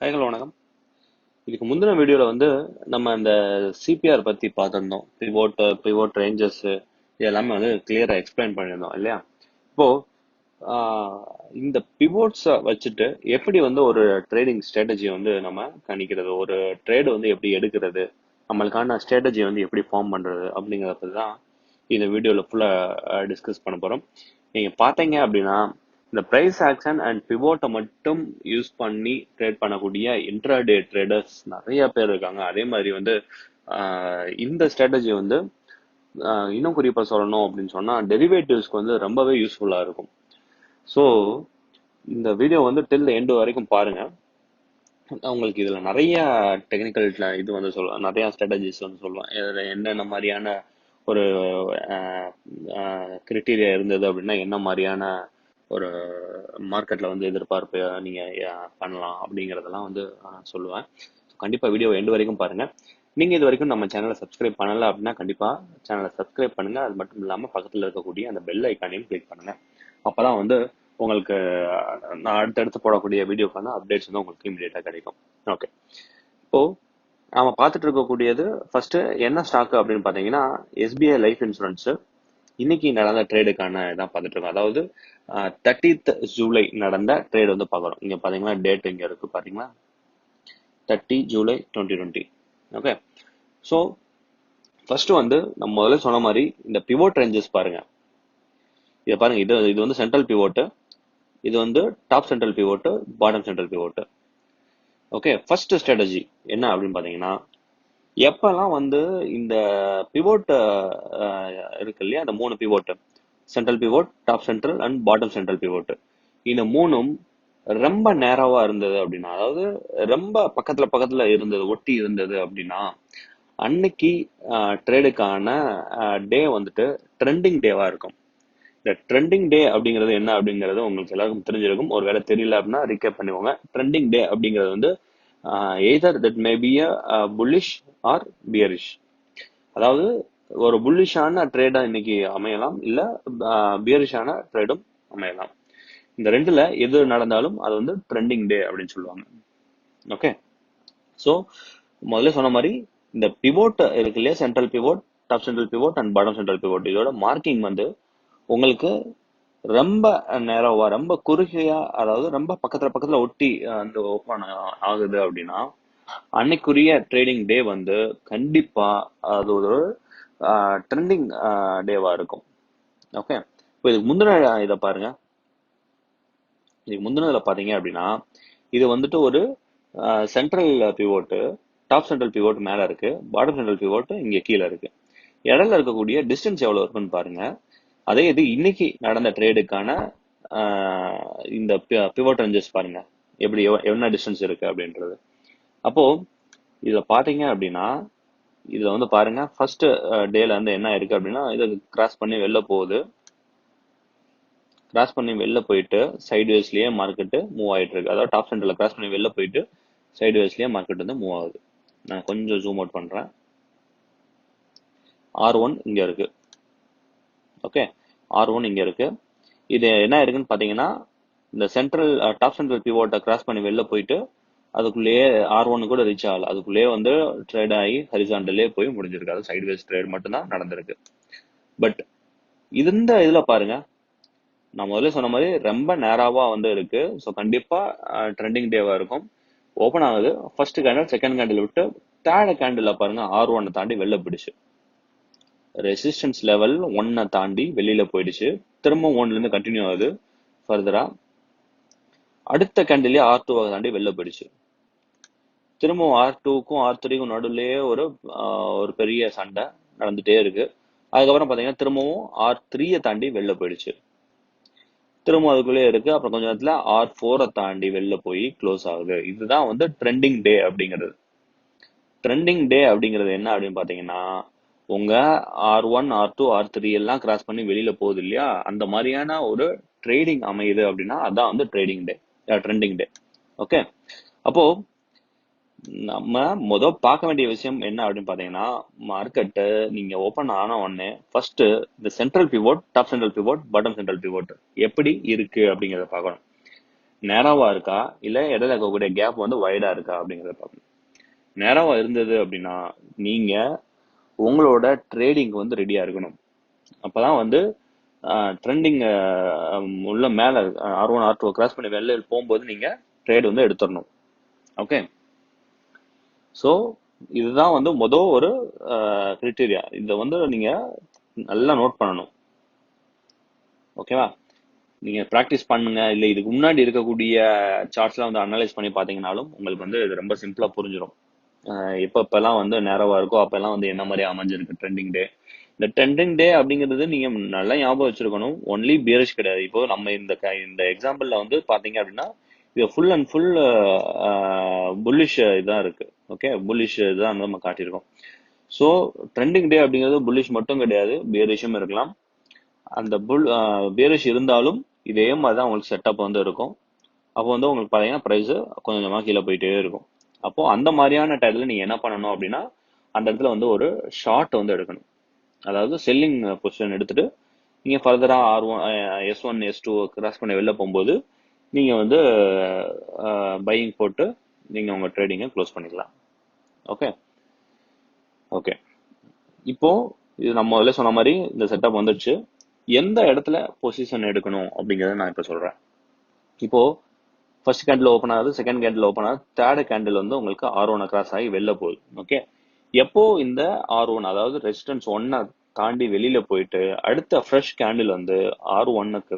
Hi hello வணக்கம். இதுக்கு முந்தின வீடியோவில் நம்ம இந்த சிபிஆர் பற்றி பார்த்துருந்தோம். பிவோட் ரேஞ்சஸ் இது எல்லாமே கிளியராக எக்ஸ்பிளைன் பண்ணியிருந்தோம் இல்லையா? இப்போ இந்த பிவோட்ஸை வச்சுட்டு எப்படி ஒரு ட்ரேடிங் ஸ்ட்ராட்டஜி நம்ம கணிக்கிறது, ஒரு ட்ரேடு எப்படி எடுக்கிறது, நம்மளுக்கான ஸ்ட்ராட்டஜி எப்படி ஃபார்ம் பண்ணுறது அப்படிங்கிறத பற்றி தான் இந்த வீடியோவில் ஃபுல்லாக டிஸ்கஸ் பண்ண போகிறோம். நீங்கள் பார்த்தீங்க அப்படின்னா இந்த பிரைஸ் ஆக்ஷன் அண்ட் பிவோட்டை மட்டும் யூஸ் பண்ணி ட்ரேட் பண்ணக்கூடிய இன்ட்ராடே ட்ரேடர்ஸ் நிறைய பேர் இருக்காங்க. அதே மாதிரி இந்த ஸ்ட்ராட்டஜி இன்னும் குறிப்பாக சொல்லணும் அப்படின்னு சொன்னால் டெரிவேட்டிவ்ஸ்க்கு ரொம்பவே யூஸ்ஃபுல்லாக இருக்கும். ஸோ இந்த வீடியோ டில் எண்டு வரைக்கும் பாருங்க. உங்களுக்கு இதில் நிறைய டெக்னிக்கல் இது சொல்லுவேன், நிறைய ஸ்ட்ராட்டஜிஸ் சொல்லுவேன். இதில் என்னென்ன மாதிரியான ஒரு கிரிட்டீரியா இருந்தது அப்படின்னா என்ன மாதிரியான ஒரு மார்க்கெட்டில் எதிர்பார்ப்பு நீங்கள் பண்ணலாம் அப்படிங்கிறதெல்லாம் சொல்லுவேன். கண்டிப்பாக வீடியோ எண்டு வரைக்கும் பாருங்கள். நீங்கள் இது வரைக்கும் நம்ம சேனலை சப்ஸ்கிரைப் பண்ணலை அப்படின்னா கண்டிப்பாக சேனலை சப்ஸ்கிரைப் பண்ணுங்கள். அது மட்டும் இல்லாமல் பக்கத்தில் இருக்கக்கூடிய அந்த பெல் ஐக்கானையும் கிளிக் பண்ணுங்கள். அப்போ தான் உங்களுக்கு நான் அடுத்தடுத்து போடக்கூடிய வீடியோக்கான அப்டேட்ஸ் உங்களுக்கு இமீடியட்டாக கிடைக்கும். ஓகே, இப்போது நாம் பார்த்துட்டு இருக்கக்கூடியது ஃபர்ஸ்ட் என்ன ஸ்டாக்கு அப்படின்னு பார்த்தீங்கன்னா எஸ்பிஐ லைஃப் இன்சூரன்ஸு. இன்னைக்கு நடந்த ட்ரேடுக்கான இதான் பார்த்துட்டு இருக்கோம். அதாவது 30th ஜூலை நடந்த ட்ரேடு பார்க்குறோம். இங்கே பார்த்தீங்கன்னா டேட் இங்கே இருக்கு பார்த்தீங்களா, 30 ஜூலை 2020. ஓகே, ஸோ ஃபர்ஸ்ட் நம்ம முதல்ல சொன்ன மாதிரி இந்த பிவோட் ரேஞ்சஸ் பாருங்க. இதை பாருங்க, இது சென்ட்ரல் பிவோட்டு, இது top central pivot, bottom central pivot. Okay, first strategy என்ன அப்படின்னு பார்த்தீங்கன்னா எப்பெல்லாம் இந்த பிவோட் இருக்கு இல்லையா, அந்த 3 pivot, central pivot, top central and bottom central pivot, இந்த மூணும் ரொம்ப நேராவா இருந்தது அப்படின்னா, அதாவது ரொம்ப பக்கத்துல இருந்தது, ஒட்டி இருந்தது அப்படின்னா அன்னைக்கு ட்ரேடுக்கான டே ட்ரெண்டிங் டேவா இருக்கும். இந்த ட்ரெண்டிங் டே அப்படிங்கிறது என்ன அப்படிங்கிறது உங்களுக்கு எல்லாருக்கும் தெரிஞ்சிருக்கும். ஒருவேளை தெரியல அப்படின்னா ரீகேப் பண்ணுவாங்க. ட்ரெண்டிங் டே அப்படிங்கிறது either that may be a bullish or bearish. அதாவது ஒரு புல்லிஷான ட்ரேடா இன்னைக்கு அமையலாம், இல்ல பியரிஷான ட்ரேடும் அமையலாம். இந்த ரெண்டுல எது நடந்தாலும் அது ட்ரெண்டிங் டே அப்படின்னு சொல்லுவாங்க. ஓகே, ஸோ முதல்ல சொன்ன மாதிரி இந்த பிவோட் இருக்கு இல்லையா, central pivot, top central pivot and bottom central pivot, இதோட மார்க்கிங் உங்களுக்கு ரொம்ப நேரவா, ரொம்ப குறுகையா, அதாவது ரொம்ப பக்கத்துல ஒட்டி ஓப்பன் ஆகுது அப்படின்னா அன்னைக்குரிய ட்ரேடிங் டே கண்டிப்பா அது ஒரு ட்ரெண்டிங் டேவா இருக்கும். ஓகே, இப்போ இதுக்கு முந்தின இதை பாருங்க. இதுக்கு முந்தினதுல பாத்தீங்க அப்படின்னா இது ஒரு central pivot, top central pivot மேல இருக்கு, பாட்டம் சென்ட்ரல் பிவோட் இங்க கீழே இருக்கு. இடையில இருக்கக்கூடிய டிஸ்டன்ஸ் எவ்வளவு இருக்குன்னு பாருங்க. அதே இது இன்னைக்கு நடந்த ட்ரேடுக்கான இந்த பிவோட் ரேஞ்சஸ் பாருங்க, எப்படி என்ன டிஸ்டன்ஸ் இருக்கு அப்படின்றது. அப்போ இதுல பாத்தீங்க அப்படின்னா இதுல பாருங்க, ஃபர்ஸ்ட் டேல என்ன இருக்கு அப்படின்னா இதை கிராஸ் பண்ணி வெளில போகுது. கிராஸ் பண்ணி வெளில போயிட்டு சைட்வேஸ்லயே மார்க்கெட்டு மூவ் ஆயிட்டு இருக்கு. அதாவது டாப் சென்டர்ல கிராஸ் பண்ணி வெளில போயிட்டு சைட்வேஸ்லயே மார்க்கெட் மூவ் ஆகுது. நான் கொஞ்சம் ஜூம் அவுட் பண்றேன். R1 இங்க இருக்கு. ஓகே, R1 இங்க இருக்கு. இது என்ன இருக்குன்னு பாத்தீங்கன்னா இந்த சென்ட்ரல் டாப் சென்ட்ரல் பிவோட்டை கிராஸ் பண்ணி வெளில போயிட்டு அதுக்குள்ளேயே R1 கூட ரீச் ஆகல, அதுக்குள்ளேயே ட்ரேட் ஆகி ஹரிசாண்டலே போய் முடிஞ்சிருக்கு. அது சைட்வேஸ் ட்ரேட் மட்டும் தான் நடந்திருக்கு. பட் இந்த இதுல பாருங்க, நான் முதல்ல சொன்ன மாதிரி ரொம்ப நேராவா இருக்கு. ஸோ கண்டிப்பா ட்ரெண்டிங் டேவா இருக்கும். ஓப்பன் ஆகுது, ஃபர்ஸ்ட் கேண்டில், செகண்ட் கேண்டில் விட்டு தேர்ட் கேண்டில் பாருங்க R1 தாண்டி வெளில போயிடுச்சு. ரெசிஸ்டன்ஸ் லெவல் 1 தாண்டி வெளியில போயிடுச்சு. திரும்ப 1ல இருந்து கண்டினியூ ஆகுது ஃபர்தரா. அடுத்த கேண்டிலே R2 தாண்டி வெளில போயிடுச்சு. திரும்பவும் R2க்கும் R3க்கும் நடுவுலயே ஒரு பெரிய சண்டை நடந்துட்டே இருக்கு. அதுக்கப்புறம் பாத்தீங்கன்னா திரும்பவும் R3 தாண்டி வெளில போயிடுச்சு. திரும்ப அதுக்குள்ளே இருக்கு. அப்புறம் கொஞ்ச நேரத்துல R4 தாண்டி வெளில போய் க்ளோஸ் ஆகுது. இதுதான் ட்ரெண்டிங் டே அப்படிங்கிறது. ட்ரெண்டிங் டே அப்படிங்கிறது என்ன அப்படின்னு பாத்தீங்கன்னா உங்க R1, R2, R3 எல்லாம் கிராஸ் பண்ணி வெளியில போகுது இல்லையா, அந்த மாதிரியான ஒரு ட்ரேடிங் அமையுது அப்படின்னா அதான் ட்ரேடிங் டே, ட்ரெண்டிங் டே. ஓகே, அப்போ நம்ம பார்க்க வேண்டிய விஷயம் என்ன அப்படின்னு பாத்தீங்கன்னா மார்க்கெட்டு நீங்க ஓபன் ஆன உடனே ஃபர்ஸ்ட் இந்த central pivot, top central pivot, bottom central pivot எப்படி இருக்கு அப்படிங்கிறத பார்க்கணும். நேராவா இருக்கா இல்ல இடையில இருக்கக்கூடிய கேப் வந்து வைடா இருக்கா அப்படிங்கறத பார்க்கணும். நேராவா இருந்தது அப்படின்னா நீங்க உங்களோட ட்ரேடிங் வந்து ரெடியா இருக்கணும். அப்பதான் வந்து ட்ரெண்டிங் உள்ள மேல R1 R2 கிராஸ் பண்ணி வெளில போகும்போது நீங்க ட்ரேட் வந்து எடுத்துடணும். ஓகே, ஸோ இதுதான் வந்து ஒரு கிரிட்டீரியா. இதை வந்து நீங்க நல்லா நோட் பண்ணணும். ஓகேவா? நீங்க ப்ராக்டிஸ் பண்ணுங்க, இல்ல இதுக்கு முன்னாடி இருக்கக்கூடிய சார்ட்ஸ்லாம் வந்து அனலைஸ் பண்ணி பார்த்தீங்கன்னாலும் உங்களுக்கு வந்து இது ரொம்ப சிம்பிளா புரிஞ்சிடும். எப்பெல்லாம் வந்து நேரவா இருக்கோ அப்பெல்லாம் வந்து என்ன மாதிரி அமைஞ்சிருக்கு ட்ரெண்டிங் டே. இந்த ட்ரெண்டிங் டே அப்படிங்கிறது நீங்க நல்லா ஞாபகம் வச்சிருக்கணும். ஒன்லி பியரிஷ் கிடையாது. இப்போ நம்ம இந்த எக்ஸாம்பிள்ல வந்து பாத்தீங்க அப்படின்னா இது ஃபுல் அண்ட் ஃபுல் புல்லிஷ் இதான் இருக்கு. ஓகே, புல்லிஷ் தான் நம்ம காட்டியிருக்கோம். ஸோ ட்ரெண்டிங் டே அப்படிங்கிறது புல்லிஷ் மட்டும் கிடையாது, பியரிஷும் இருக்கலாம். அந்த பியரிஷ் இருந்தாலும் இதே மாதிரி தான் உங்களுக்கு செட்டப் வந்து இருக்கும். அப்போ வந்து உங்களுக்கு பார்த்தீங்கன்னா ப்ரைஸ் கொஞ்சம் கொஞ்சமாக கீழே போயிட்டே இருக்கும். அப்போ அந்த மாதிரியான டைத்துல நீங்க என்ன பண்ணணும் அப்படின்னா அந்த இடத்துல வந்து ஒரு ஷார்ட் வந்து எடுக்கணும். அதாவது செல்லிங் பொசிஷன் எடுத்துட்டு நீங்க ஃபர்தரா R1 S1 S2 கிராஸ் பண்ணி வெளில போகும்போது நீங்க வந்து பையிங் போட்டு நீங்க உங்க ட்ரேடிங்கை க்ளோஸ் பண்ணிக்கலாம். ஓகே ஓகே, இப்போ இது நம்ம முதல்ல சொன்ன மாதிரி இந்த செட்டப் வந்துடுச்சு. எந்த இடத்துல பொசிஷன் எடுக்கணும் அப்படிங்கறத நான் இப்ப சொல்றேன். இப்போ ஃபர்ஸ்ட் கேண்டில் ஓப்பன் ஆகுது, செகண்ட் கேண்டில் ஓப்பன் ஆகுது, தேர்ட் கேண்டில் வந்து உங்களுக்கு R1 கிராஸ் ஆகி வெளில போகுது. ஓகே, எப்போ இந்த R1 அதாவது ரெசிஸ்டன்ஸ் 1 தாண்டி வெளியில போயிட்டு அடுத்த ஃப்ரெஷ் கேண்டில் வந்து R1க்கு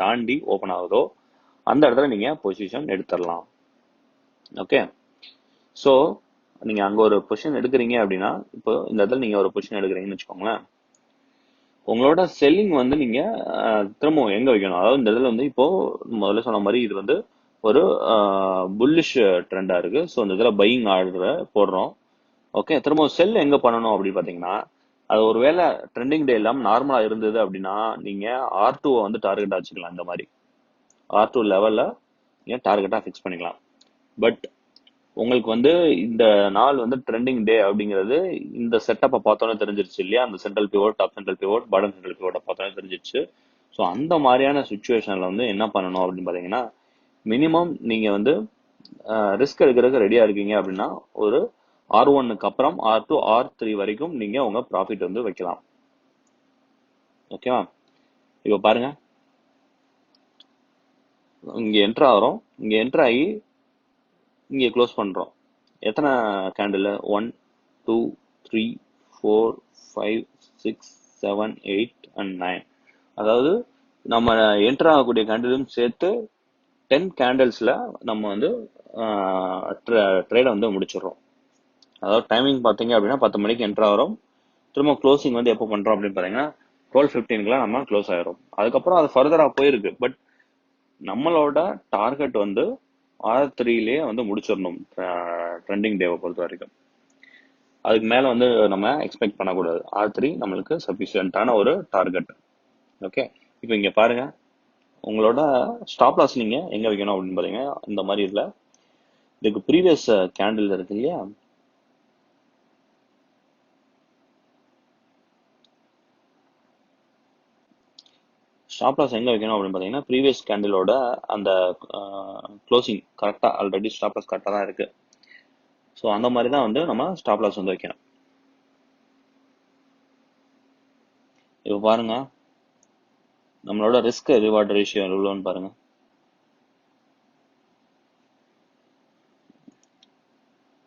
தாண்டி ஓப்பன் ஆகுதோ அந்த இடத்துல நீங்க பொசிஷன் எடுத்துடலாம். ஓகே, ஸோ நீங்க அங்க ஒரு பொசிஷன் எடுக்கிறீங்க அப்படின்னா இப்போ இந்த இடத்துல நீங்க ஒரு பொசிஷன் எடுக்கிறீங்கன்னு வச்சுக்கோங்களேன். உங்களோட செல்லிங் வந்து நீங்க திரும்பவும் எங்க வைக்கணும், அதாவது இந்த இடத்துல வந்து இப்போ முதல்ல சொன்ன மாதிரி இது வந்து ஒரு புல்லிஷ் ட்ரெண்டா இருக்கு. ஸோ இந்த இடத்துல பையிங் ஆர்டர் போடுறோம். ஓகே, திரும்ப செல் எங்க பண்ணணும் அப்படின்னு பாத்தீங்கன்னா அது ஒருவேளை ட்ரெண்டிங் டே இல்லாம நார்மலா இருந்தது அப்படின்னா நீங்க R2 வந்து டார்கெட்டா வச்சுக்கலாம். இந்த மாதிரி R2 லெவல்ல நீங்க டார்கெட்டா ஃபிக்ஸ் பண்ணிக்கலாம். பட் உங்களுக்கு வந்து இந்த நாள் வந்து ட்ரெண்டிங் டே அப்படிங்கிறது இந்த செட்டப்பை பார்த்தோன்னே தெரிஞ்சிருச்சு இல்லையா? அந்த central pivot, top central pivot, bottom central பிவோட்டை பார்த்தோன்னே தெரிஞ்சிருச்சு. ஸோ அந்த மாதிரியான சுச்சுவேஷன்ல வந்து என்ன பண்ணணும் அப்படின்னு பாத்தீங்கன்னா மினிமம் நீங்க வந்து ரிஸ்க் எடுக்கிறதுக்கு ரெடியா இருக்கீங்க அப்படின்னா ஒரு R1க்கு அப்புறம் R2 R3 வரைக்கும் நீங்க உங்க ப்ராஃபிட் வந்து வைக்கலாம். ஓகேவா? இப்போ பாருங்க, இங்க என்டர் ஆகிறோம், இங்க என்டர் ஆகி இங்க க்ளோஸ் பண்றோம். எத்தனை கேண்டில்? 1 2 3 4 5 6 7 8 and 9. அதாவது நம்ம என்டர் ஆகக்கூடிய கேண்டிலும் சேர்த்து 10 கேண்டில்ஸ்ல நம்ம வந்து ட்ரேடை வந்து முடிச்சிடுறோம். அதாவது டைமிங் பார்த்தீங்க அப்படின்னா 10 மணிக்கு என்டர் ஆகிறோம், திரும்ப க்ளோசிங் வந்து எப்போ பண்றோம் அப்படின்னு பாத்தீங்கன்னா 12:15 நம்ம க்ளோஸ் ஆயிரும். அதுக்கப்புறம் அது ஃபர்தரா போயிருக்கு. பட் நம்மளோட டார்கெட் வந்து R3லயே வந்து முடிச்சிடணும் ட்ரெண்டிங் டேவை பொறுத்த வரைக்கும். அதுக்கு மேல வந்து நம்ம எக்ஸ்பெக்ட் பண்ணக்கூடாது. R3 நம்மளுக்கு சஃபிஷியன்டான ஒரு டார்கெட். ஓகே, இப்போ இங்க பாருங்க, உங்களோட ஸ்டாப் லாஸ் நீங்க எங்க வைக்கணும் அப்படின்னு பாத்தீங்கன்னா இந்த மாதிரி இதுல இதுக்கு ப்ரீவியஸ் கேண்டில் இருக்கு இல்லையா, ஸ்டாப் லாஸ் எங்க வைக்கணும் அப்படின்னு பாத்தீங்கன்னா ப்ரீவியஸ் கேண்டிலோட அந்த க்ளோசிங் கரெக்டா ஆல்ரெடி ஸ்டாப் லாஸ் கரெக்டா தான் இருக்கு. ஸோ அந்த மாதிரி தான் வந்து நம்ம ஸ்டாப் லாஸ் வந்து வைக்கணும். இப்போ பாருங்க, நம்மளோட ரிஸ்க் ரிவார்ட் ரேஷியோ எவ்வளோன்னு பாருங்க.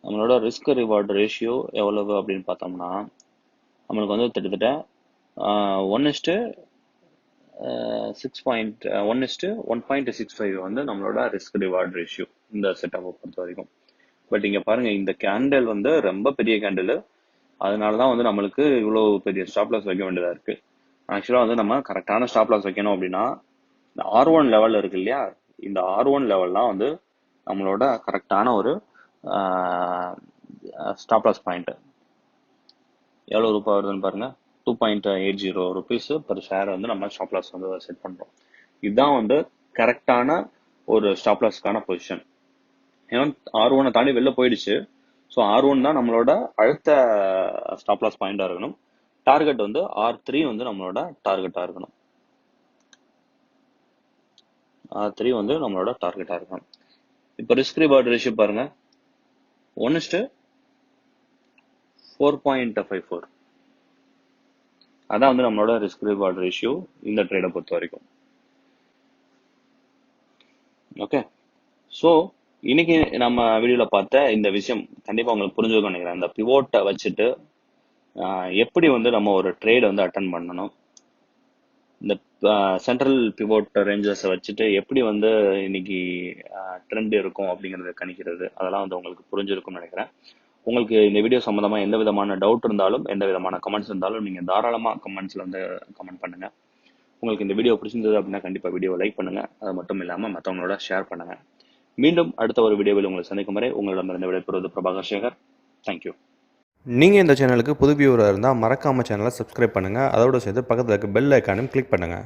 நம்மளோட ரிஸ்க் ரிவார்ட் ரேஷியோ எவ்வளவு அப்படின்னு பார்த்தோம்னா நம்மளுக்கு வந்து கிட்டத்தட்ட 1:1.65 வந்து நம்மளோட ரிஸ்க் ரிவார்ட் ரேஷியோ இந்த செட்டப்பை பொறுத்த வரைக்கும். பட் இங்க பாருங்க, இந்த கேண்டில் வந்து ரொம்ப பெரிய கேண்டில், அதனாலதான் வந்து நம்மளுக்கு இவ்வளவு பெரிய ஸ்டாப் லாஸ் வைக்க வேண்டியதா இருக்கு. ஆக்சுவலா வந்து நம்ம கரெக்டான ஸ்டாப் லாஸ் வைக்கணும் அப்படின்னா இந்த R1 லெவல் இருக்கு இல்லையா, இந்த R1 லெவல்லாம் வந்து நம்மளோட கரெக்டான ஒரு ஸ்டாப் லாஸ் பாயிண்ட். எவ்வளவு ரூபாய் வருதுன்னு பாருங்க, 2.80 rupees per ஷேர் வந்து நம்ம ஸ்டாப் லாஸ் வந்து செட் பண்றோம். இதுதான் வந்து கரெக்டான ஒரு ஸ்டாப் லாஸ்க்கான பொசிஷன். ஏன்னா R1 தாண்டி வெளில போயிடுச்சு. ஸோ R1 தான் நம்மளோட அடுத்த ஸ்டாப் லாஸ் பாயிண்டா இருக்கணும். டார்கெட் வந்து R3 வந்து நம்மளோட டார்கெட்டா இருக்கணும். 3 வந்து நம்மளோட டார்கெட்டாக இருக்கும். இப்போ ரிஸ்க் ரிவார்டு ரேஷியோ பாருங்க 1:4.54. அதான் வந்து நம்மளோட ரிஸ்க் ரிவார்டு ரேஷியோ இந்த ட்ரேடை பொறுத்த வரைக்கும். ஓகே, ஸோ இன்னைக்கு நம்ம வீடியோவில் பார்த்த இந்த விஷயம் கண்டிப்பாக உங்களுக்கு புரிஞ்சுக்கணும்னு நினைக்கிறேன். இந்த பிவோட்டை வச்சுட்டு எப்படி வந்து நம்ம ஒரு ட்ரேட் வந்து அட்டன் பண்ணணும், இந்த சென்ட்ரல் பிவோட் ரேஞ்சஸை வச்சுட்டு எப்படி வந்து இன்னைக்கு ட்ரெண்ட் இருக்கும் அப்படிங்கிறத கணிக்கிறது, அதெல்லாம் வந்து உங்களுக்கு புரிஞ்சிருக்கும்னு நினைக்கிறேன். உங்களுக்கு இந்த வீடியோ சம்மந்தமாக எந்த விதமான டவுட் இருந்தாலும், எந்த விதமான கமெண்ட்ஸ் இருந்தாலும் நீங்கள் தாராளமாக கமெண்ட்ஸில் வந்து கமெண்ட் பண்ணுங்கள். உங்களுக்கு இந்த வீடியோ பிடிச்சிருந்தது அப்படின்னா கண்டிப்பாக வீடியோ லைக் பண்ணுங்கள். அது மட்டும் இல்லாமல் மற்றவங்களோட ஷேர் பண்ணுங்கள். மீண்டும் அடுத்த ஒரு வீடியோவில் உங்களை சந்திக்கும் வரை உங்களிடமிருந்து விடைபெறுவது பிரபாகர் சேகர். தேங்க்யூ. நீங்கள் இந்த சேனலுக்கு புது வியூவராக இருந்தால் மறக்காமல் சேனலை சப்ஸ்கிரைப் பண்ணுங்கள். அதோடு சேர்த்து பக்கத்தில் இருக்க பெல் ஐக்கானையும் கிளிக் பண்ணுங்கள்.